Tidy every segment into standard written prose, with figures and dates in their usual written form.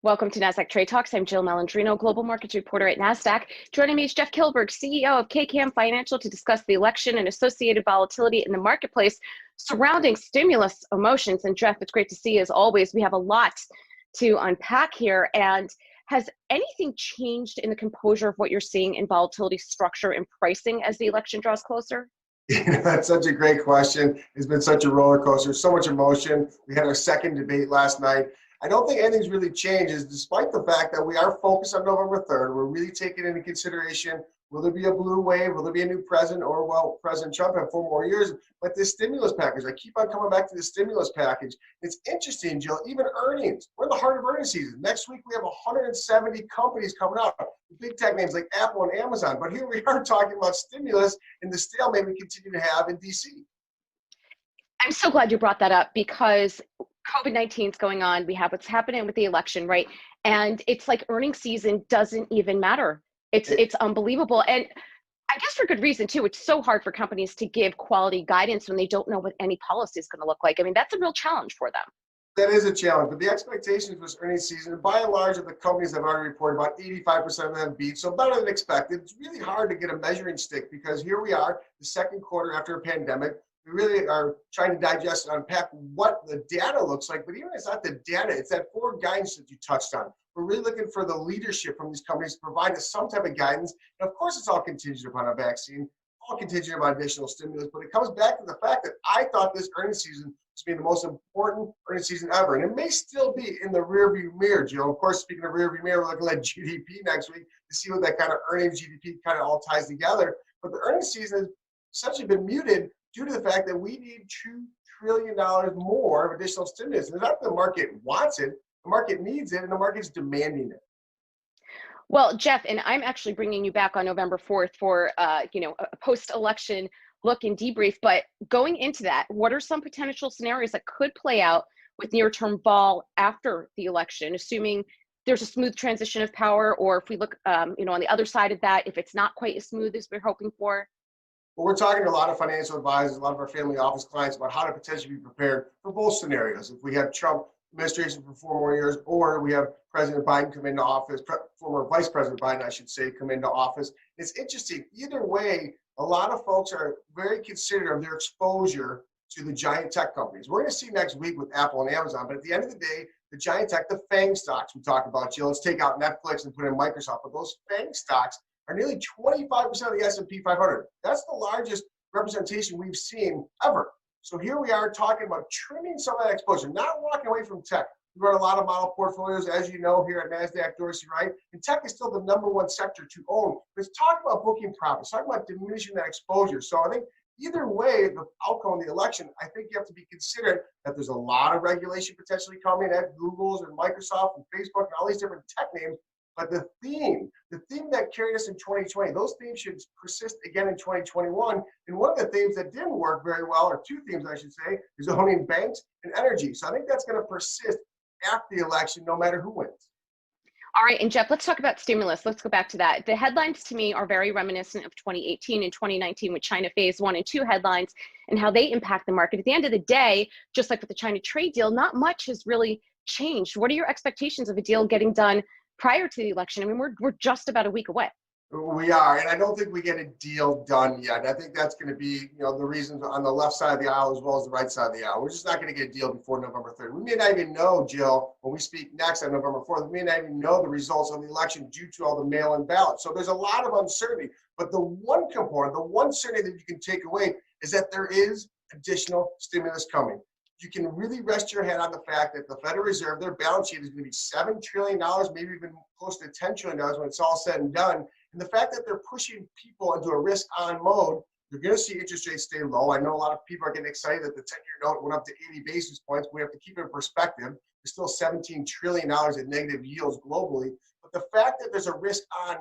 Welcome to Nasdaq Trade Talks. I'm Jill Malandrino, Global Markets Reporter at Nasdaq. Joining me is Jeff Kilburg, CEO of KKM Financial, to discuss the election and associated volatility in the marketplace surrounding stimulus emotions. And Jeff, it's great to see you as always. We have a lot to unpack here. And has anything changed in the composure of what you're seeing in volatility structure and pricing as the election draws closer? That's such a great question. It's been such a roller coaster, so much emotion. We had our second debate last night. I don't think anything's really changed, despite the fact that we are focused on November 3rd. We're really taking into consideration, will there be a blue wave? Will there be a new president? Or will President Trump have 4 more years? But this stimulus package, I keep on coming back to the stimulus package. It's interesting, Jill, even earnings. We're in the heart of earnings season. Next week, we have 170 companies coming out. Big tech names like Apple and Amazon. But here we are talking about stimulus and the stalemate we continue to have in D.C. I'm so glad you brought that up because COVID-19 is going on. We have what's happening with the election, right? And it's like earnings season doesn't even matter. It's unbelievable. And I guess for good reason too. It's so hard for companies to give quality guidance when they don't know what any policy is going to look like. I mean, that's a real challenge for them. That is a challenge, but the expectations for this earnings season, by and large, of the companies that have already reported, about 85% of them beat, so better than expected. It's really hard to get a measuring stick because here we are, the second quarter after a pandemic. We really are trying to digest and unpack what the data looks like, but even it's not the data, it's that forward guidance that you touched on. We're really looking for the leadership from these companies to provide us some type of guidance. And of course, it's all contingent upon a vaccine, all contingent upon additional stimulus, but it comes back to the fact that I thought this earnings season was being the most important earnings season ever. And it may still be in the rearview mirror, Joe. Of course, speaking of rearview mirror, we're looking at GDP next week to see what that kind of earnings GDP kind of all ties together. But the earnings season has essentially been muted due to the fact that we need $2 trillion more of additional stimulus. And it's not that the market wants it, the market needs it, and the market's demanding it. Well, Jeff, and I'm actually bringing you back on November 4th for a post-election look and debrief. But going into that, what are some potential scenarios that could play out with near-term vol after the election, assuming there's a smooth transition of power, or if we look, on the other side of that, if it's not quite as smooth as we're hoping for? Well, we're talking to a lot of financial advisors, a lot of our family office clients about how to potentially be prepared for both scenarios. If we have Trump administration for 4 more years, or we have President Biden come into office, former Vice President Biden, I should say, come into office. It's interesting. Either way, a lot of folks are very considerate of their exposure to the giant tech companies. We're going to see next week with Apple and Amazon, but at the end of the day, the giant tech, the FANG stocks we talked about, Jill, let's take out Netflix and put in Microsoft, but those FANG stocks are nearly 25% of the S&P 500. That's the largest representation we've seen ever. So here we are talking about trimming some of that exposure, not walking away from tech. We run a lot of model portfolios, as you know, here at Nasdaq, Dorsey, right? And tech is still the #1 sector to own. But it's talking about booking profits, talking about diminishing that exposure. So I think either way, the outcome of the election, I think you have to be considerate that there's a lot of regulation potentially coming at Google's and Microsoft and Facebook and all these different tech names. But the theme that carried us in 2020, those themes should persist again in 2021. And one of the themes that didn't work very well, or 2 themes I should say, is owning banks and energy. So I think that's going to persist after the election, no matter who wins. All right, and Jeff, let's talk about stimulus. Let's go back to that. The headlines to me are very reminiscent of 2018 and 2019 with China phase 1 and 2 headlines and how they impact the market. At the end of the day, just like with the China trade deal, not much has really changed. What are your expectations of a deal getting done prior to the election? I mean, we're just about a week away. We are, and I don't think we get a deal done yet. I think that's going to be, the reasons on the left side of the aisle as well as the right side of the aisle. We're just not going to get a deal before November 3rd. We may not even know, Jill, when we speak next on November 4th, we may not even know the results of the election due to all the mail-in ballots. So there's a lot of uncertainty. But the one component, the one certainty that you can take away is that there is additional stimulus coming. You can really rest your head on the fact that the Federal Reserve, their balance sheet is going to be $7 trillion, maybe even close to $10 trillion when it's all said and done. And the fact that they're pushing people into a risk-on mode, you're going to see interest rates stay low. I know a lot of people are getting excited that the 10-year note went up to 80 basis points. We have to keep it in perspective. There's still $17 trillion in negative yields globally. But the fact that there's a risk-on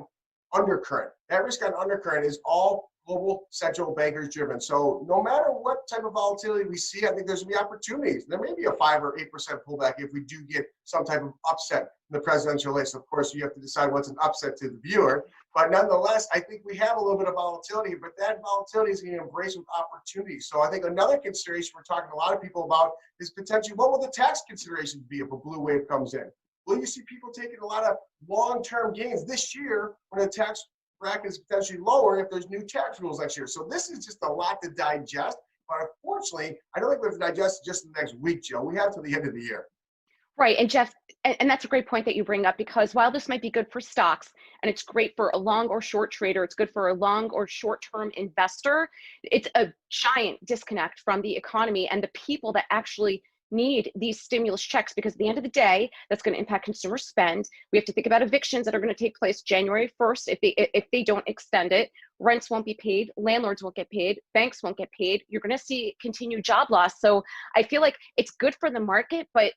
undercurrent, that risk-on undercurrent is all global central bankers driven. So no matter what type of volatility we see, I think there's going to be opportunities. There may be a 5 or 8% pullback if we do get some type of upset in the presidential race. Of course, you have to decide what's an upset to the viewer. But nonetheless, I think we have a little bit of volatility, but that volatility is going to embrace with opportunity. So I think another consideration we're talking to a lot of people about is potentially what will the tax considerations be if a blue wave comes in? Will you see people taking a lot of long-term gains this year when the tax bracket is potentially lower if there's new tax rules next year? So this is just a lot to digest. But unfortunately, I don't think we have to digest it just in the next week, Joe. We have to the end of the year. Right. And Jeff, and that's a great point that you bring up, because while this might be good for stocks and it's great for a long or short trader, it's good for a long or short term investor, it's a giant disconnect from the economy and the people that actually need these stimulus checks, because at the end of the day, that's going to impact consumer spend. We have to think about evictions that are going to take place January 1st if they don't extend it. Rents won't be paid, landlords won't get paid, banks won't get paid. You're going to see continued job loss. So I feel like it's good for the market, but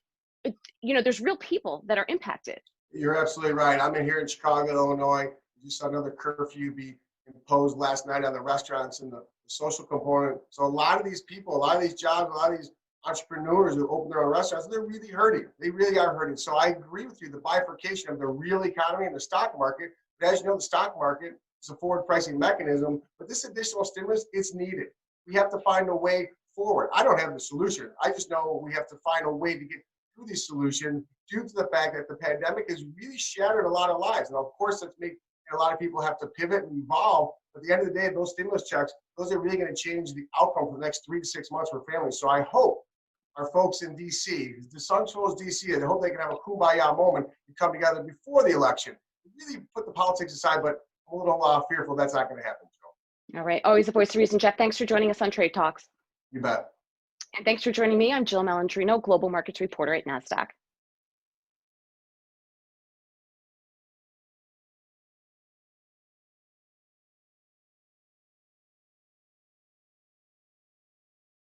there's real people that are impacted. You're absolutely right. I'm in here in Chicago, Illinois. You saw another curfew be imposed last night on the restaurants and the social component. So a lot of these people, a lot of these jobs, a lot of these entrepreneurs who open their own restaurants, they're really hurting. They really are hurting. So I agree with you, the bifurcation of the real economy and the stock market. But as you know, the stock market is a forward pricing mechanism, but this additional stimulus, it's needed. We have to find a way forward. I don't have the solution. I just know we have to find a way to get through this solution due to the fact that the pandemic has really shattered a lot of lives. And of course, that's making a lot of people have to pivot and evolve. But at the end of the day, those stimulus checks, those are really going to change the outcome for the next 3 to 6 months for families. So I hope our folks in D.C., the sun chose D.C., I hope they can have a kumbaya moment and come together before the election. Really put the politics aside, but I'm a little fearful that's not going to happen, Joe. All right. Always a voice of reason, Jeff. Thanks for joining us on Trade Talks. You bet. And thanks for joining me. I'm Jill Malandrino, Global Markets Reporter at Nasdaq.